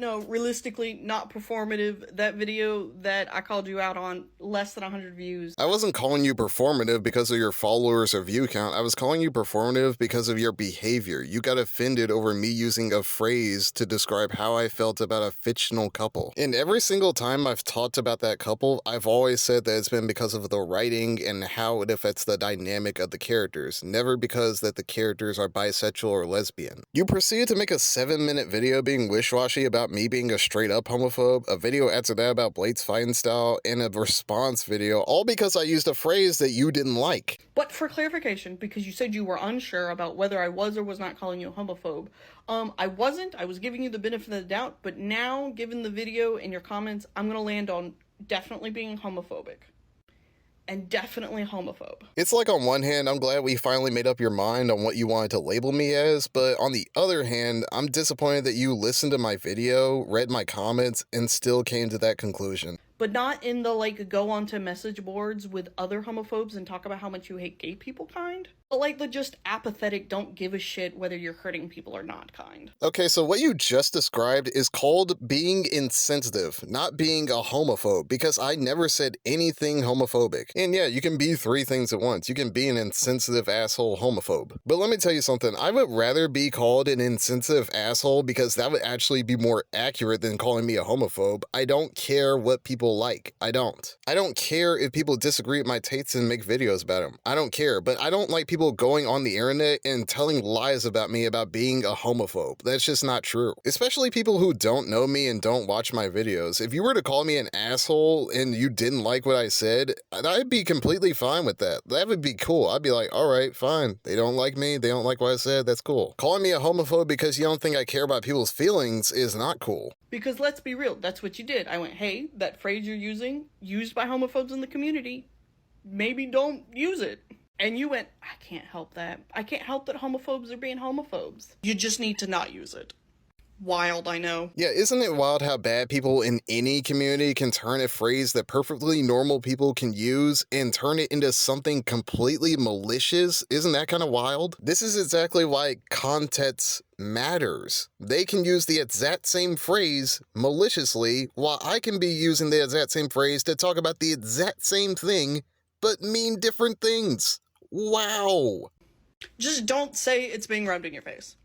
No, realistically, not performative. That video that I called you out on, less than 100 views. I wasn't calling you performative because of your followers or view count. I was calling you performative because of your behavior. You got offended over me using a phrase to describe how I felt about a fictional couple. And every single time I've talked about that couple, I've always said that it's been because of the writing and how it affects the dynamic of the characters, never because that the characters are bisexual or lesbian. You proceeded to make a 7-minute video being wish-washy about me being a straight-up homophobe, a video after that about Blade's fighting style, and a response video, all because I used a phrase that you didn't like. But for clarification, because you said you were unsure about whether I was or was not calling you a homophobe, I wasn't. I was giving you the benefit of the doubt, but now, given the video and your comments, I'm gonna land on definitely being homophobic. And definitely homophobe. It's like on one hand, I'm glad we finally made up your mind on what you wanted to label me as, but on the other hand, I'm disappointed that you listened to my video, read my comments, and still came to that conclusion. But not in the, like, go onto message boards with other homophobes and talk about how much you hate gay people kind. But, like, the just apathetic, don't give a shit whether you're hurting people or not kind. Okay, so what you just described is called being insensitive, not being a homophobe, because I never said anything homophobic. And yeah, you can be 3 things at once. You can be an insensitive asshole homophobe. But let me tell you something, I would rather be called an insensitive asshole because that would actually be more accurate than calling me a homophobe. I don't care what people like. I don't care if people disagree with my tastes and make videos about them. I don't care, but I don't like people going on the internet and telling lies about me about being a homophobe. That's just not true. Especially people who don't know me and don't watch my videos. If you were to call me an asshole and you didn't like what I said, I'd be completely fine with that. That would be cool. I'd be like, all right, fine. They don't like me. They don't like what I said. That's cool. Calling me a homophobe because you don't think I care about people's feelings is not cool. Because let's be real, that's what you did. I went, hey, that phrase you're using, used by homophobes in the community, maybe don't use it. And you went, I can't help that. I can't help that homophobes are being homophobes. You just need to not use it. Wild, I know. Yeah, isn't it wild how bad people in any community can turn a phrase that perfectly normal people can use and turn it into something completely malicious? Isn't that kind of wild? This is exactly why context matters. They can use the exact same phrase maliciously, while I can be using the exact same phrase to talk about the exact same thing, but mean different things. Wow. Just don't say it's being rubbed in your face.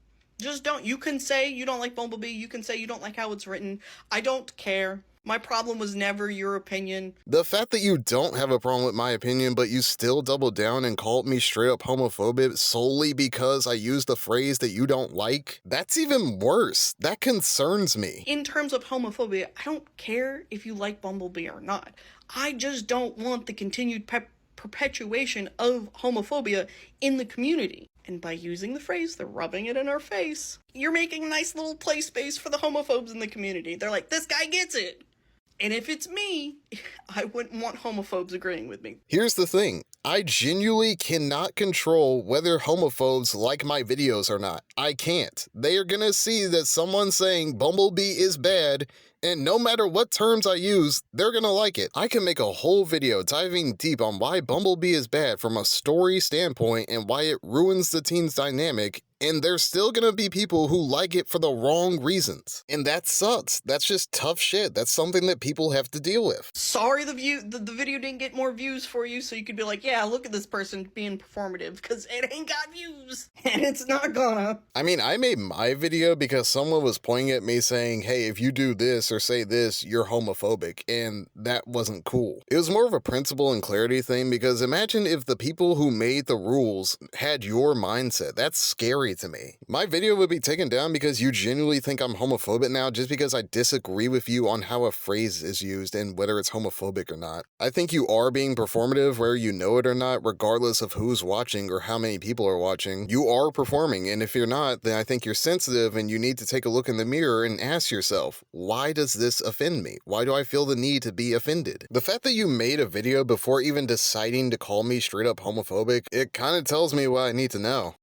Just don't. You can say you don't like Bumblebee. You can say you don't like how it's written. I don't care. My problem was never your opinion. The fact that you don't have a problem with my opinion, but you still doubled down and called me straight up homophobic solely because I used a phrase that you don't like, that's even worse. That concerns me. In terms of homophobia, I don't care if you like Bumblebee or not. I just don't want the continued perpetuation of homophobia in the community. And by using the phrase, they're rubbing it in our face. You're making a nice little play space for the homophobes in the community. They're like, this guy gets it. And if it's me, I wouldn't want homophobes agreeing with me. Here's the thing. I genuinely cannot control whether homophobes like my videos or not. I can't. They are gonna see that someone's saying Bumblebee is bad, and no matter what terms I use, they're gonna like it. I can make a whole video diving deep on why Bumblebee is bad from a story standpoint and why it ruins the team's dynamic, and there's still gonna be people who like it for the wrong reasons. And that sucks. That's just tough shit. That's something that people have to deal with. Sorry the video didn't get more views for you, so you could be like, yeah, look at this person being performative, because it ain't got views. And it's not gonna. I mean, I made my video because someone was pointing at me saying, hey, if you do this or say this, you're homophobic, and that wasn't cool. It was more of a principle and clarity thing, because imagine if the people who made the rules had your mindset. That's scary to me. My video would be taken down because you genuinely think I'm homophobic now just because I disagree with you on how a phrase is used and whether it's homophobic or not. I think you are being performative whether you know it or not, regardless of who's watching or how many people are watching. You are performing, and if you're not, then I think you're sensitive and you need to take a look in the mirror and ask yourself, why does this offend me? Why do I feel the need to be offended? The fact that you made a video before even deciding to call me straight up homophobic, it kind of tells me what I need to know.